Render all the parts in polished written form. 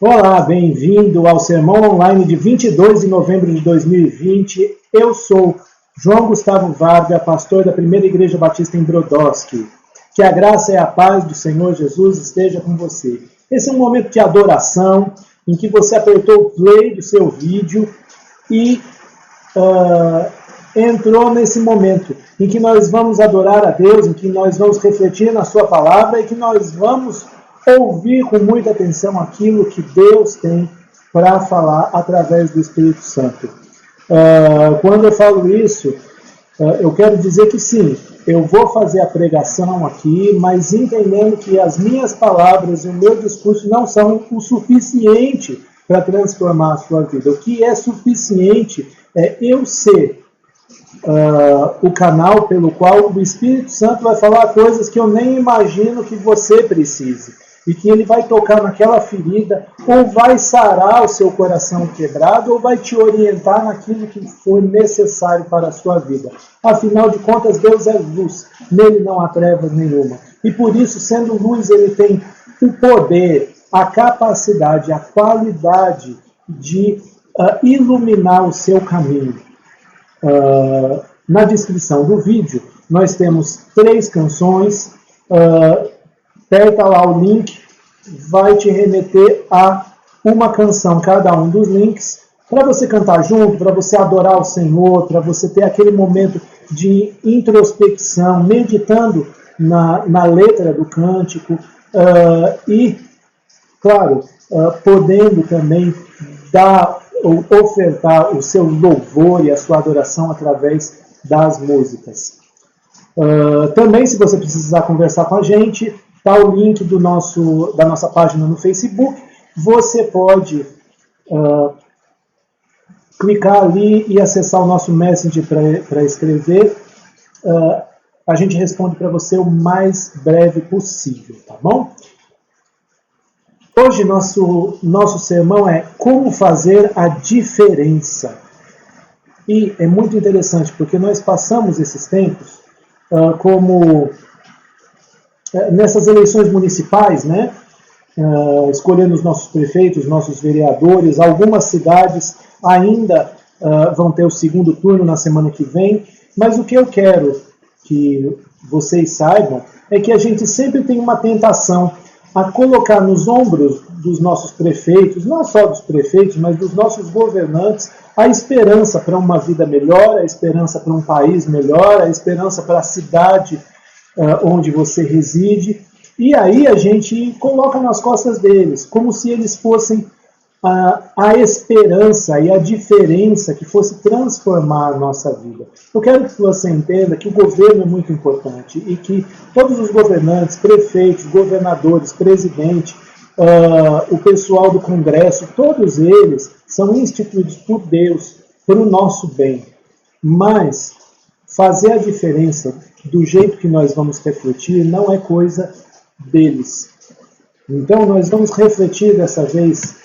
Olá, bem-vindo ao Sermão Online de 22 de novembro de 2020. Eu sou João Gustavo Varga, pastor da Primeira Igreja Batista em Brodowski. Que a graça e a paz do Senhor Jesus esteja com você. Esse é um momento de adoração, em que você apertou o play do seu vídeo e entrou nesse momento em que nós vamos adorar a Deus, em que nós vamos refletir na sua palavra e que nós vamos ouvir com muita atenção aquilo que Deus tem para falar através do Espírito Santo. Quando eu falo isso, eu quero dizer que sim, eu vou fazer a pregação aqui, mas entendendo que as minhas palavras e o meu discurso não são o suficiente para transformar a sua vida. O que é suficiente é eu ser o canal pelo qual o Espírito Santo vai falar coisas que eu nem imagino que você precise. E que ele vai tocar naquela ferida, ou vai sarar o seu coração quebrado, ou vai te orientar naquilo que for necessário para a sua vida. Afinal de contas, Deus é luz, nele não há trevas nenhuma. E por isso, sendo luz, ele tem o poder, a capacidade, a qualidade de iluminar o seu caminho. Na descrição do vídeo, nós temos 3 canções. Aperta lá o link, vai te remeter a uma canção, cada um dos links, para você cantar junto, para você adorar o Senhor, para você ter aquele momento de introspecção, meditando na letra do cântico e, claro, podendo também dar ou ofertar o seu louvor e a sua adoração através das músicas. Também, se você precisar conversar com a gente, está o link da nossa página no Facebook. Você pode clicar ali e acessar o nosso Messenger para escrever. A gente responde para você o mais breve possível, tá bom? Hoje nosso sermão é como fazer a diferença. E é muito interessante, porque nós passamos esses tempos como nessas eleições municipais, né? Escolhendo os nossos prefeitos, nossos vereadores. Algumas cidades ainda vão ter o segundo turno na semana que vem, mas o que eu quero que vocês saibam é que a gente sempre tem uma tentação a colocar nos ombros dos nossos prefeitos, não só dos prefeitos, mas dos nossos governantes, a esperança para uma vida melhor, a esperança para um país melhor, a esperança para a cidade onde você reside, e aí a gente coloca nas costas deles, como se eles fossem a esperança e a diferença que fosse transformar a nossa vida. Eu quero que você entenda que o governo é muito importante e que todos os governantes, prefeitos, governadores, presidente, o pessoal do Congresso, todos eles são instituídos por Deus para o nosso bem. Mas fazer a diferença do jeito que nós vamos refletir não é coisa deles. Então nós vamos refletir dessa vez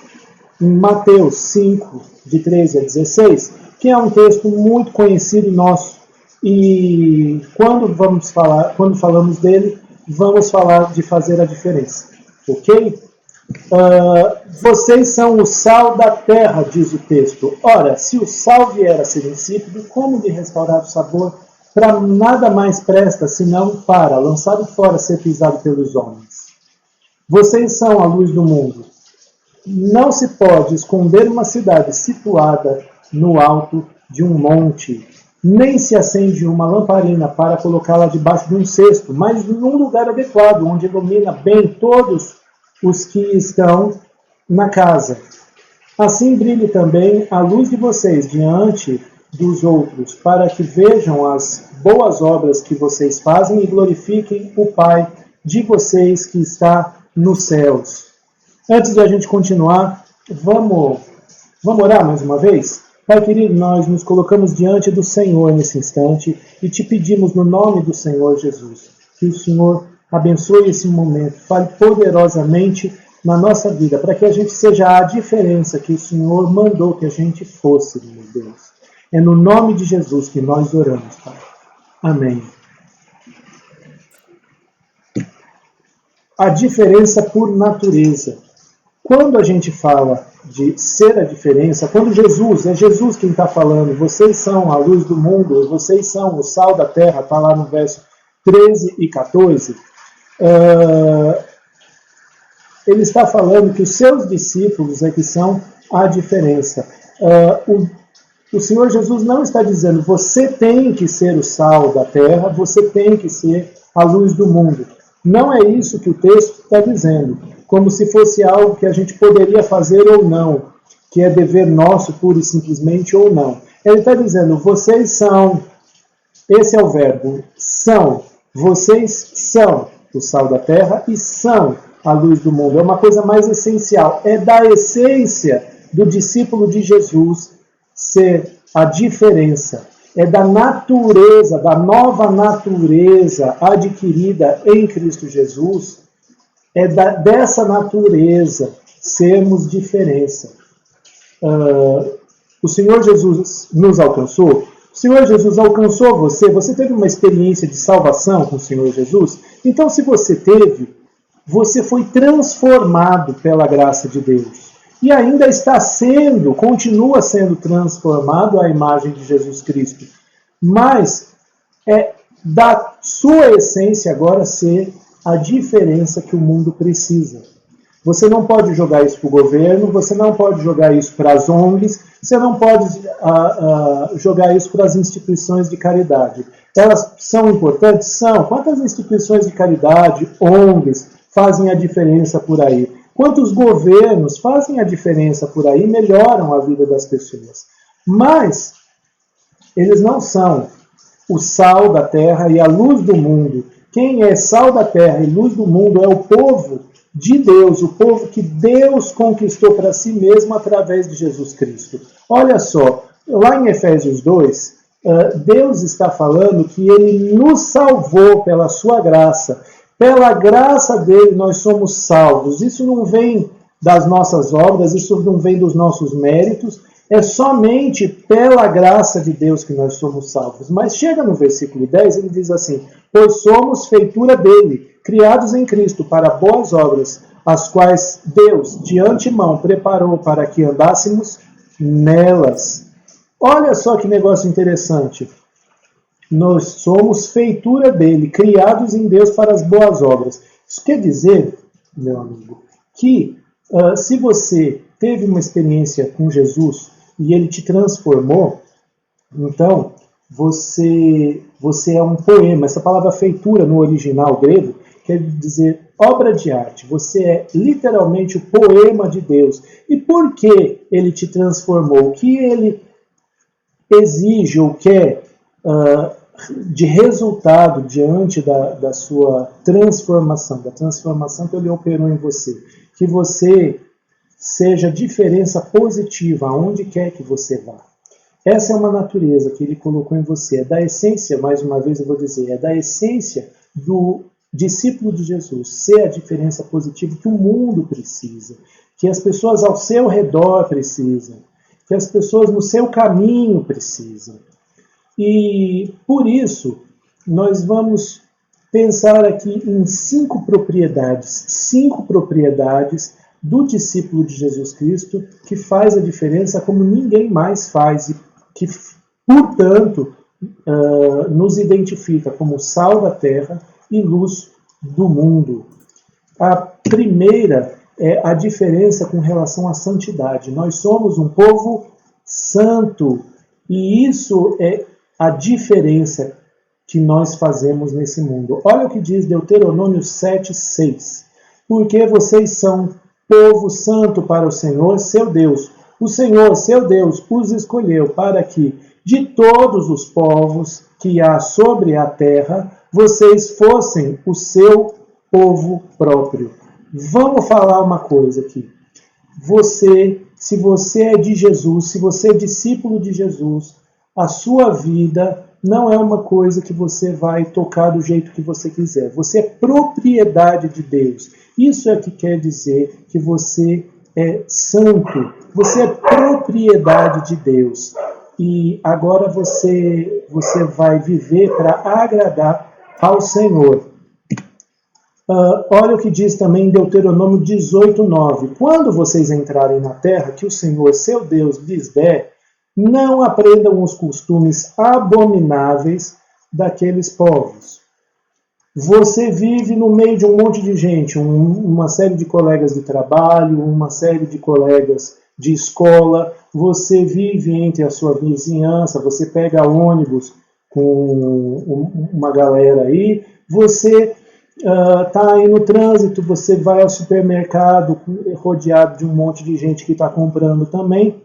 em Mateus 5, de 13 a 16, que é um texto muito conhecido nosso. E quando falamos dele, vamos falar de fazer a diferença. Ok? Vocês são o sal da terra, diz o texto. Ora, se o sal vier a ser insípido, como lhe restaurar o sabor? Para nada mais presta, senão para, lançado fora, ser pisado pelos homens. Vocês são a luz do mundo. Não se pode esconder uma cidade situada no alto de um monte, nem se acende uma lamparina para colocá-la debaixo de um cesto, mas num lugar adequado, onde ilumina bem todos os que estão na casa. Assim brilhe também a luz de vocês diante dos outros, para que vejam as boas obras que vocês fazem e glorifiquem o Pai de vocês que está nos céus. Antes de a gente continuar, vamos orar mais uma vez? Pai querido, nós nos colocamos diante do Senhor nesse instante e te pedimos no nome do Senhor Jesus, que o Senhor abençoe esse momento, fale poderosamente na nossa vida, para que a gente seja a diferença que o Senhor mandou que a gente fosse, meu Deus. É no nome de Jesus que nós oramos, Pai. Amém. A diferença por natureza. quando a gente fala de ser a diferença, quando é Jesus quem está falando, vocês são a luz do mundo, vocês são o sal da terra, está lá no verso 13 e 14, ele está falando que os seus discípulos é que são a diferença. O Senhor Jesus não está dizendo, você tem que ser o sal da terra, você tem que ser a luz do mundo. Não é isso que o texto está dizendo, como se fosse algo que a gente poderia fazer ou não, que é dever nosso, pura e simplesmente, ou não. Ele está dizendo, vocês são, esse é o verbo, são, vocês são o sal da terra e são a luz do mundo. É uma coisa mais essencial, é da essência do discípulo de Jesus ser a diferença. É da natureza, da nova natureza adquirida em Cristo Jesus, dessa natureza sermos diferença. O Senhor Jesus nos alcançou? O Senhor Jesus alcançou você? Você teve uma experiência de salvação com o Senhor Jesus? Então, se você teve, você foi transformado pela graça de Deus. E ainda está sendo, continua sendo transformado à imagem de Jesus Cristo. Mas é da sua essência agora ser a diferença que o mundo precisa. Você não pode jogar isso para o governo, você não pode jogar isso para as ONGs, você não pode jogar isso para as instituições de caridade. Elas são importantes? São. Quantas instituições de caridade, ONGs, fazem a diferença por aí? Quantos governos fazem a diferença por aí, melhoram a vida das pessoas? Mas eles não são o sal da terra e a luz do mundo. Quem é sal da terra e luz do mundo é o povo de Deus, o povo que Deus conquistou para si mesmo através de Jesus Cristo. Olha só, lá em Efésios 2, Deus está falando que Ele nos salvou pela sua graça. Pela graça dele nós somos salvos. Isso não vem das nossas obras, isso não vem dos nossos méritos, é somente pela graça de Deus que nós somos salvos. Mas chega no versículo 10, ele diz assim, pois somos feitura dele, criados em Cristo para boas obras, as quais Deus de antemão preparou para que andássemos nelas. Olha só que negócio interessante. Nós somos feitura dele, criados em Deus para as boas obras. Isso quer dizer, meu amigo, que se você teve uma experiência com Jesus e ele te transformou, então você é um poema. Essa palavra feitura no original grego quer dizer obra de arte. Você é literalmente o poema de Deus. E por que ele te transformou? O que ele exige ou quer de resultado diante da sua transformação, da transformação que ele operou em você? Que você seja diferença positiva aonde quer que você vá. Essa é uma natureza que ele colocou em você. É da essência, mais uma vez eu vou dizer, é da essência do discípulo de Jesus, ser a diferença positiva que o mundo precisa, que as pessoas ao seu redor precisam, que as pessoas no seu caminho precisam. E por isso, nós vamos pensar aqui em 5 propriedades do discípulo de Jesus Cristo que faz a diferença como ninguém mais faz e que, portanto, nos identifica como sal da terra e luz do mundo. A primeira é a diferença com relação à santidade. Nós somos um povo santo e isso é a diferença que nós fazemos nesse mundo. Olha o que diz Deuteronômio 7:6. Porque vocês são povo santo para o Senhor, seu Deus. O Senhor, seu Deus, os escolheu para que, de todos os povos que há sobre a terra, vocês fossem o seu povo próprio. Vamos falar uma coisa aqui. Se você é de Jesus, se você é discípulo de Jesus, a sua vida não é uma coisa que você vai tocar do jeito que você quiser. Você é propriedade de Deus. Isso é o que quer dizer que você é santo. Você é propriedade de Deus. E agora você vai viver para agradar ao Senhor. Olha o que diz também em Deuteronômio 18:9. Quando vocês entrarem na terra que o Senhor, seu Deus, lhes der, não aprendam os costumes abomináveis daqueles povos. Você vive no meio de um monte de gente, uma série de colegas de trabalho, uma série de colegas de escola, você vive entre a sua vizinhança, você pega ônibus com uma galera aí, você está aí no trânsito, você vai ao supermercado rodeado de um monte de gente que está comprando também.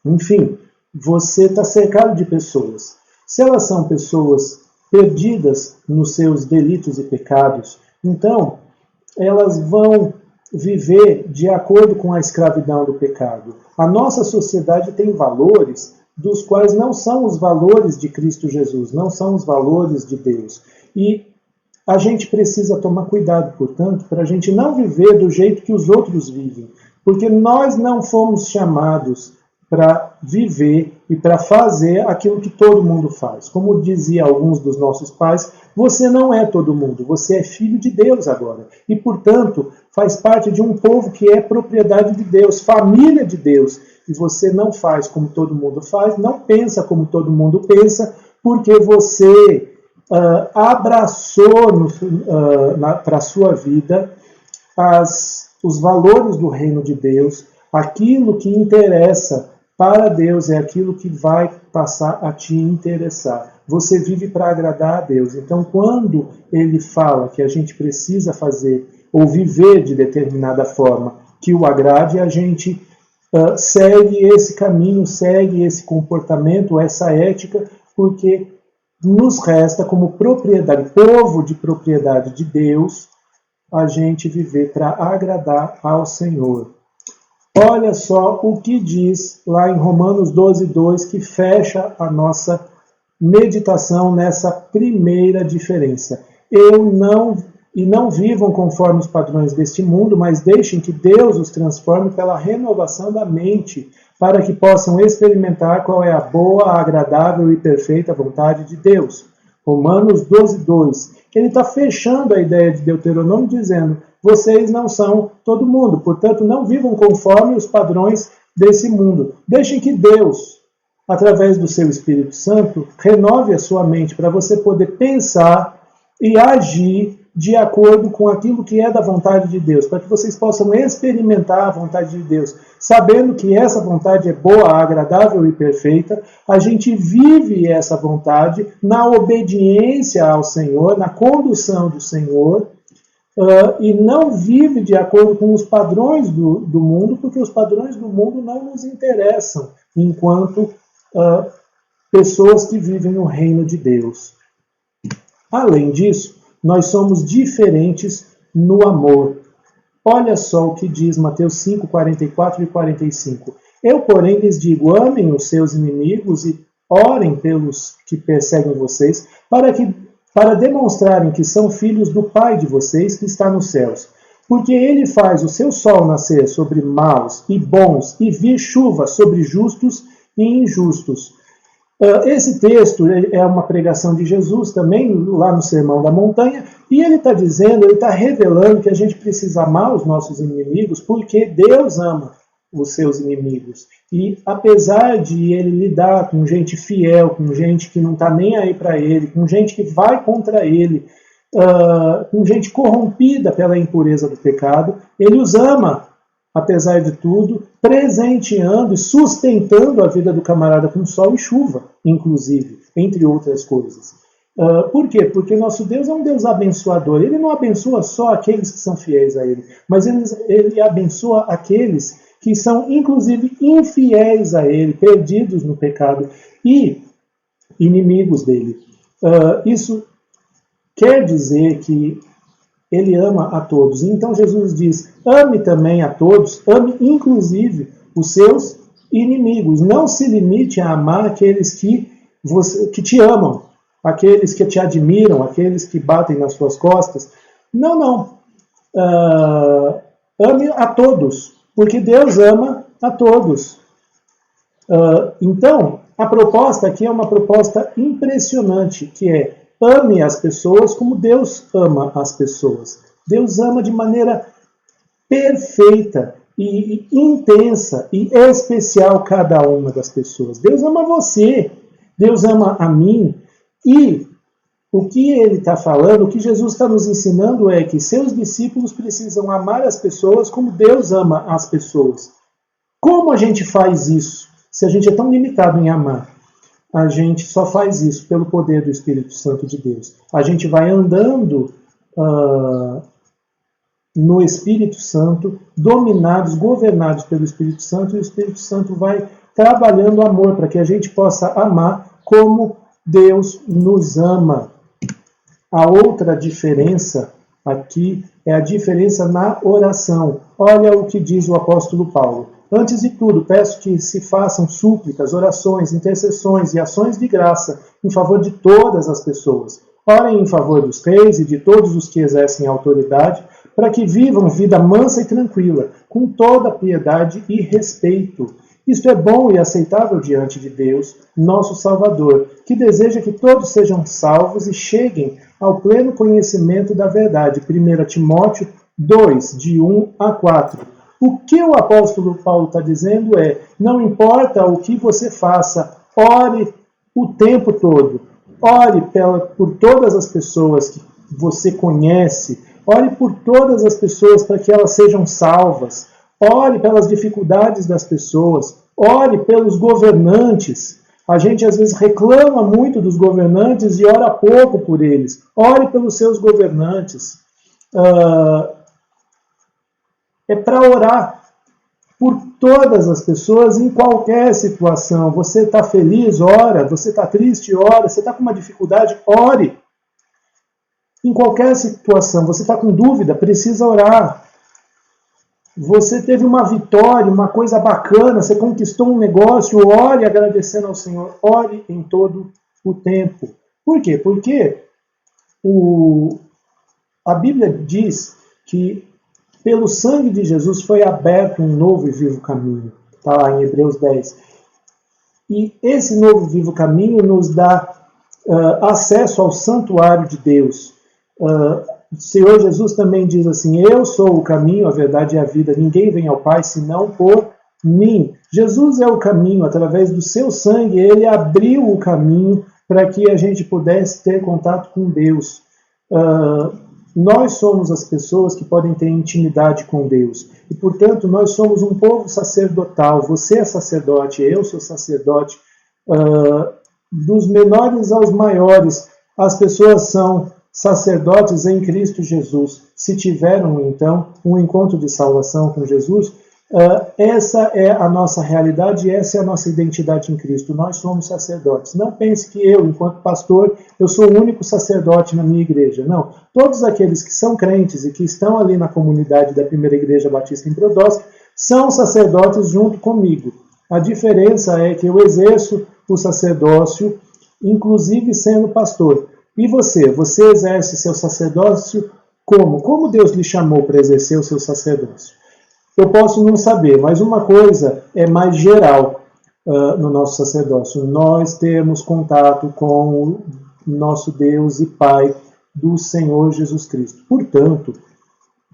Enfim, você está cercado de pessoas. Se elas são pessoas perdidas nos seus delitos e pecados, então elas vão viver de acordo com a escravidão do pecado. A nossa sociedade tem valores dos quais não são os valores de Cristo Jesus, não são os valores de Deus. E a gente precisa tomar cuidado, portanto, para a gente não viver do jeito que os outros vivem, porque nós não fomos chamados para viver e para fazer aquilo que todo mundo faz. Como dizia alguns dos nossos pais, você não é todo mundo, você é filho de Deus agora. E, portanto, faz parte de um povo que é propriedade de Deus, família de Deus. E você não faz como todo mundo faz, não pensa como todo mundo pensa, porque você abraçou para a sua vida os valores do reino de Deus, aquilo que interessa para Deus é aquilo que vai passar a te interessar. Você vive para agradar a Deus. Então, quando ele fala que a gente precisa fazer ou viver de determinada forma que o agrade, a gente segue esse caminho, segue esse comportamento, essa ética, porque nos resta, como propriedade, povo de propriedade de Deus, a gente viver para agradar ao Senhor. Olha só o que diz lá em Romanos 12:2, que fecha a nossa meditação nessa primeira diferença. Não vivam conforme os padrões deste mundo, mas deixem que Deus os transforme pela renovação da mente, para que possam experimentar qual é a boa, agradável e perfeita vontade de Deus. Romanos 12:2. Ele está fechando a ideia de Deuteronômio dizendo: vocês não são todo mundo, portanto não vivam conforme os padrões desse mundo. Deixem que Deus, através do seu Espírito Santo, renove a sua mente para você poder pensar e agir de acordo com aquilo que é da vontade de Deus, para que vocês possam experimentar a vontade de Deus, sabendo que essa vontade é boa, agradável e perfeita. A gente vive essa vontade na obediência ao Senhor, na condução do Senhor, e não vive de acordo com os padrões do mundo, porque os padrões do mundo não nos interessam enquanto pessoas que vivem no reino de Deus. Além disso, nós somos diferentes no amor. Olha só o que diz Mateus 5, 44 e 45. Eu, porém, lhes digo, amem os seus inimigos e orem pelos que perseguem vocês, para demonstrarem que são filhos do Pai de vocês que está nos céus. Porque ele faz o seu sol nascer sobre maus e bons e vir chuva sobre justos e injustos. Esse texto é uma pregação de Jesus também, lá no Sermão da Montanha, e ele está dizendo, ele está revelando que a gente precisa amar os nossos inimigos, porque Deus ama os seus inimigos. E apesar de ele lidar com gente fiel, com gente que não está nem aí para ele, com gente que vai contra ele, com gente corrompida pela impureza do pecado, ele os ama, apesar de tudo, presenteando e sustentando a vida do camarada com sol e chuva, inclusive, entre outras coisas. Por quê? Porque nosso Deus é um Deus abençoador. Ele não abençoa só aqueles que são fiéis a Ele, mas Ele abençoa aqueles que são, inclusive, infiéis a Ele, perdidos no pecado e inimigos dele. Isso quer dizer que Ele ama a todos. Então Jesus diz, ame também a todos, ame inclusive os seus inimigos. Não se limite a amar aqueles que te amam, aqueles que te admiram, aqueles que batem nas suas costas. Não. Ame a todos, porque Deus ama a todos. Então, a proposta aqui é uma proposta impressionante, que é ame as pessoas como Deus ama as pessoas. Deus ama de maneira perfeita e intensa e especial cada uma das pessoas. Deus ama você, Deus ama a mim, e o que ele está falando, o que Jesus está nos ensinando é que seus discípulos precisam amar as pessoas como Deus ama as pessoas. Como a gente faz isso? Se a gente é tão limitado em amar, a gente só faz isso pelo poder do Espírito Santo de Deus. A gente vai andando no Espírito Santo, dominados, governados pelo Espírito Santo, e o Espírito Santo vai trabalhando o amor para que a gente possa amar como Deus nos ama. A outra diferença aqui é a diferença na oração. Olha o que diz o apóstolo Paulo. Antes de tudo, peço que se façam súplicas, orações, intercessões e ações de graça em favor de todas as pessoas. Orem em favor dos reis e de todos os que exercem autoridade, para que vivam vida mansa e tranquila, com toda piedade e respeito. Isto é bom e aceitável diante de Deus, nosso Salvador, que deseja que todos sejam salvos e cheguem ao pleno conhecimento da verdade. 1 Timóteo 2, de 1 a 4. O que o apóstolo Paulo está dizendo é, não importa o que você faça, ore o tempo todo. Ore por todas as pessoas que você conhece. Ore por todas as pessoas para que elas sejam salvas. Ore pelas dificuldades das pessoas. Ore pelos governantes. A gente às vezes reclama muito dos governantes e ora pouco por eles. Ore pelos seus governantes. É para orar por todas as pessoas em qualquer situação. Você está feliz? Ora. Você está triste? Ora. Você está com uma dificuldade? Ore. Em qualquer situação. Você está com dúvida? Precisa orar. Você teve uma vitória, uma coisa bacana, você conquistou um negócio, ore agradecendo ao Senhor. Ore em todo o tempo. Por quê? Porque a Bíblia diz que pelo sangue de Jesus foi aberto um novo e vivo caminho. Está lá em Hebreus 10. E esse novo e vivo caminho nos dá acesso ao santuário de Deus. O Senhor Jesus também diz assim, eu sou o caminho, a verdade e a vida. Ninguém vem ao Pai senão por mim. Jesus é o caminho. Através do seu sangue, ele abriu o caminho para que a gente pudesse ter contato com Deus. Nós somos as pessoas que podem ter intimidade com Deus. E, portanto, nós somos um povo sacerdotal. Você é sacerdote, eu sou sacerdote. Dos menores aos maiores, as pessoas são sacerdotes em Cristo Jesus. Se tiveram, então, um encontro de salvação com Jesus, essa é a nossa realidade, essa é a nossa identidade em Cristo. Nós somos sacerdotes. Não pense que eu, enquanto pastor, eu sou o único sacerdote na minha igreja. Não. Todos aqueles que são crentes e que estão ali na comunidade da Primeira Igreja Batista em Brodowski são sacerdotes junto comigo. A diferença é que eu exerço o sacerdócio, inclusive sendo pastor. E você? Você exerce seu sacerdócio como? Como Deus lhe chamou para exercer o seu sacerdócio? Eu posso não saber, mas uma coisa é mais geral no nosso sacerdócio. Nós temos contato com o nosso Deus e Pai do Senhor Jesus Cristo. Portanto,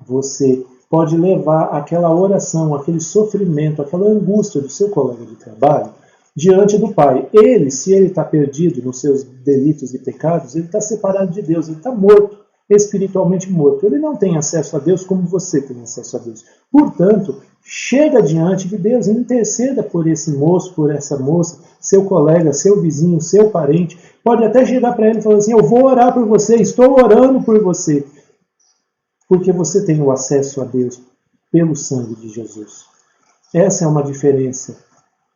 você pode levar aquela oração, aquele sofrimento, aquela angústia do seu colega de trabalho diante do Pai. Ele, se ele está perdido nos seus delitos e pecados, ele está separado de Deus, ele está morto, espiritualmente morto. Ele não tem acesso a Deus como você tem acesso a Deus. Portanto, chega diante de Deus e interceda por esse moço, por essa moça, seu colega, seu vizinho, seu parente. Pode até chegar para ele e falar assim, eu vou orar por você, estou orando por você. Porque você tem o acesso a Deus pelo sangue de Jesus. Essa é uma diferença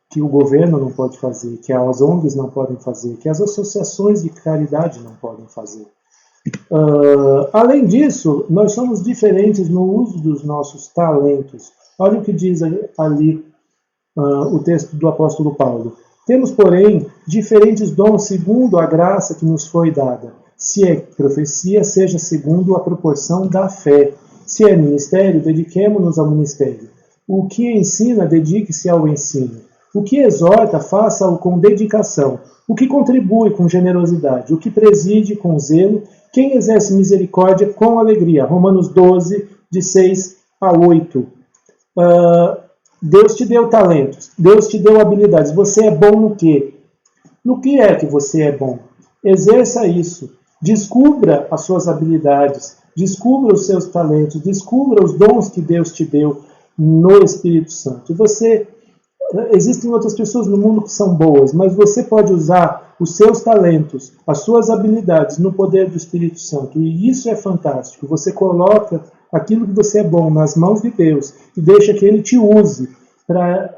que o governo não pode fazer, que as ONGs não podem fazer, que as associações de caridade não podem fazer. Além disso, nós somos diferentes no uso dos nossos talentos. Olha o que diz ali o texto do apóstolo Paulo. Temos, porém, diferentes dons segundo a graça que nos foi dada. Se é profecia, seja segundo a proporção da fé. Se é ministério, dediquemo-nos ao ministério. O que ensina, dedique-se ao ensino. O que exorta, faça-o com dedicação. O que contribui com generosidade. O que preside com zelo, Quem exerce misericórdia com alegria. Romanos 12, de 6 a 8. Deus te deu talentos, Deus te deu habilidades. Você é bom no quê? No que é que você é bom? Exerça isso. Descubra as suas habilidades, descubra os seus talentos, descubra os dons que Deus te deu no Espírito Santo. Existem outras pessoas no mundo que são boas, mas você pode usar os seus talentos, as suas habilidades no poder do Espírito Santo. E isso é fantástico. Você coloca aquilo que você é bom nas mãos de Deus e deixa que Ele te use para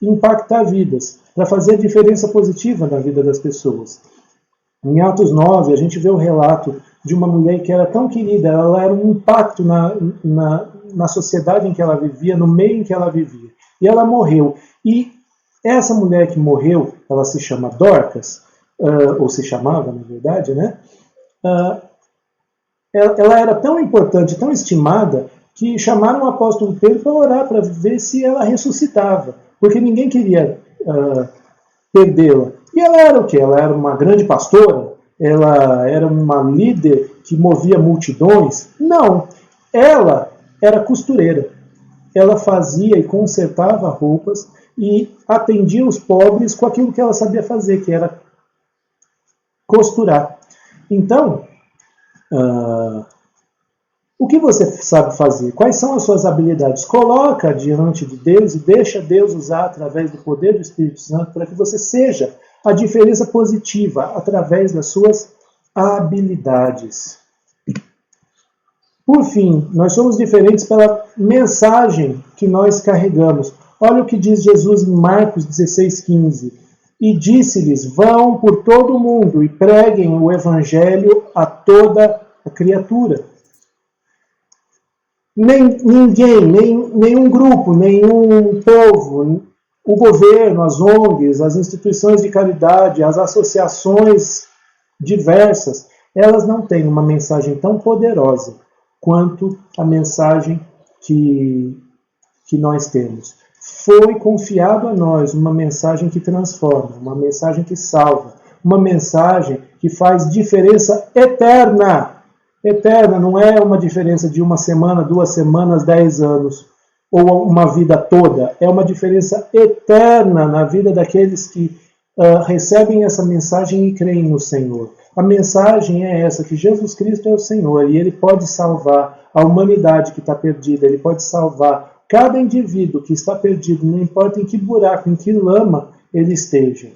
impactar vidas, para fazer diferença positiva na vida das pessoas. Em Atos 9, a gente vê o relato de uma mulher que era tão querida, ela era um impacto na sociedade em que ela vivia, no meio em que ela vivia. E ela morreu. E essa mulher que morreu, ela se chama Dorcas, ou se chamava, na verdade, né? Ela era tão importante, tão estimada, que chamaram o apóstolo Pedro para orar, para ver se ela ressuscitava. Porque ninguém queria perdê-la. E ela era o quê? Ela era uma grande pastora? Ela era uma líder que movia multidões? Não. Ela era costureira. Ela fazia e consertava roupas e atendia os pobres com aquilo que ela sabia fazer, que era costurar. Então, o que você sabe fazer? Quais são as suas habilidades? Coloca diante de Deus e deixa Deus usar através do poder do Espírito Santo para que você seja a diferença positiva através das suas habilidades. Por fim, nós somos diferentes pela mensagem que nós carregamos. Olha o que diz Jesus em Marcos 16,15. E disse-lhes, vão por todo o mundo e preguem o evangelho a toda a criatura. Nenhum grupo, nenhum povo, o governo, as ONGs, as instituições de caridade, as associações diversas, elas não têm uma mensagem tão poderosa quanto a mensagem que nós temos. Foi confiado a nós uma mensagem que transforma, uma mensagem que salva, uma mensagem que faz diferença eterna. Eterna não é uma diferença de uma semana, 2 semanas, 10 anos, ou uma vida toda. É uma diferença eterna na vida daqueles que recebem essa mensagem e creem no Senhor. A mensagem é essa, que Jesus Cristo é o Senhor e Ele pode salvar a humanidade que está perdida, Ele pode salvar cada indivíduo que está perdido, não importa em que buraco, em que lama ele esteja.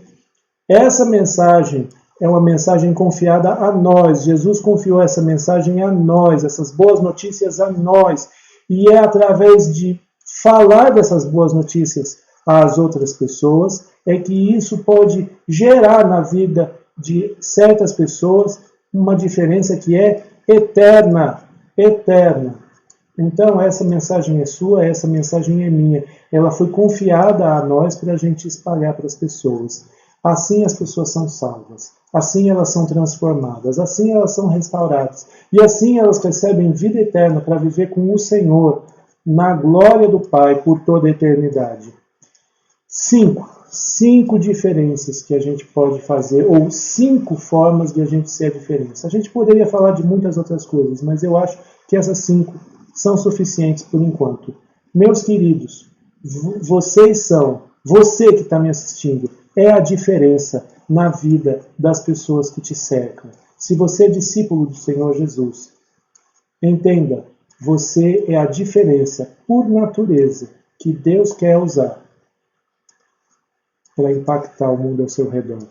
Essa mensagem é uma mensagem confiada a nós. Jesus confiou essa mensagem a nós, essas boas notícias a nós. E é através de falar dessas boas notícias às outras pessoas é que isso pode gerar na vida de certas pessoas uma diferença que é eterna. Eterna. Então, essa mensagem é sua, essa mensagem é minha. Ela foi confiada a nós para a gente espalhar para as pessoas. Assim as pessoas são salvas. Assim elas são transformadas. Assim elas são restauradas. E assim elas recebem vida eterna para viver com o Senhor na glória do Pai por toda a eternidade. 5 diferenças que a gente pode fazer, ou 5 formas de a gente ser a diferença. A gente poderia falar de muitas outras coisas, mas eu acho que essas 5 são suficientes por enquanto. Meus queridos, você que está me assistindo, é a diferença na vida das pessoas que te cercam. Se você é discípulo do Senhor Jesus, entenda, você é a diferença por natureza que Deus quer usar para impactar o mundo ao seu redor.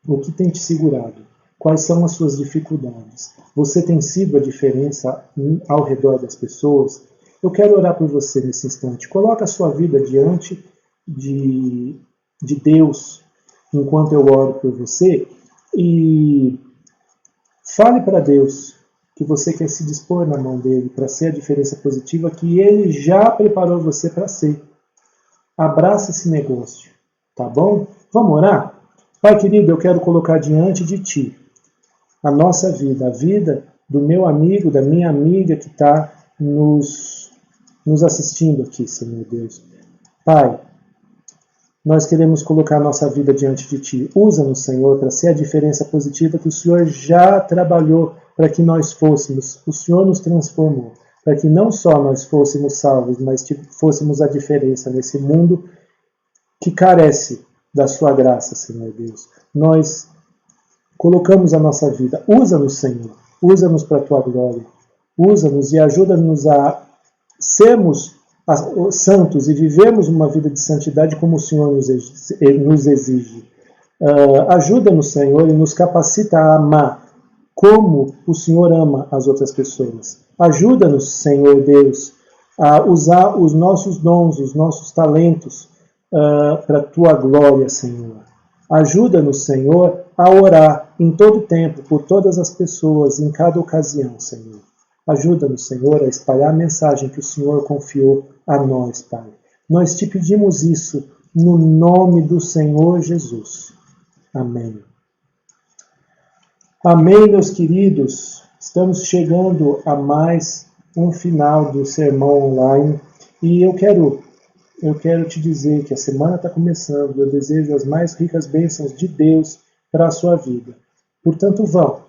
O que tem te segurado? Quais são as suas dificuldades? Você tem sido a diferença ao redor das pessoas? Eu quero orar por você nesse instante. Coloque a sua vida diante de Deus enquanto eu oro por você e fale para Deus que você quer se dispor na mão dele para ser a diferença positiva que ele já preparou você para ser. Abraça esse negócio, tá bom? Vamos orar? Pai querido, eu quero colocar diante de ti a nossa vida, a vida do meu amigo, da minha amiga que está nos assistindo aqui, Senhor Deus. Pai, nós queremos colocar a nossa vida diante de ti. Usa-nos, Senhor, para ser a diferença positiva que o Senhor já trabalhou para que nós fôssemos, o Senhor nos transformou, para que não só nós fôssemos salvos, mas fôssemos a diferença nesse mundo que carece da sua graça, Senhor Deus. Nós colocamos a nossa vida, usa-nos, Senhor, usa-nos para a tua glória, usa-nos e ajuda-nos a sermos santos e vivermos uma vida de santidade como o Senhor nos exige. Ajuda-nos, Senhor, e nos capacita a amar como o Senhor ama as outras pessoas. Ajuda-nos, Senhor Deus, a usar os nossos dons, os nossos talentos para a tua glória, Senhor. Ajuda-nos, Senhor, a orar em todo tempo por todas as pessoas, em cada ocasião, Senhor. Ajuda-nos, Senhor, a espalhar a mensagem que o Senhor confiou a nós, Pai. Nós te pedimos isso no nome do Senhor Jesus. Amém. Amém, meus queridos. Estamos chegando a mais um final do Sermão Online e eu quero te dizer que a semana está começando. Eu desejo as mais ricas bênçãos de Deus para a sua vida. Portanto, vão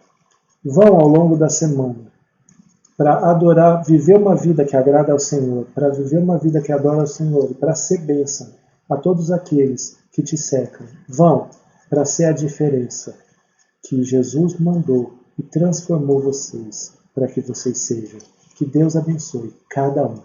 ao longo da semana para adorar, viver uma vida que agrada ao Senhor, para viver uma vida que adora ao Senhor e para ser bênção a todos aqueles que te cercam. Vão para ser a diferença que Jesus mandou e transformou vocês para que vocês sejam. Que Deus abençoe cada um.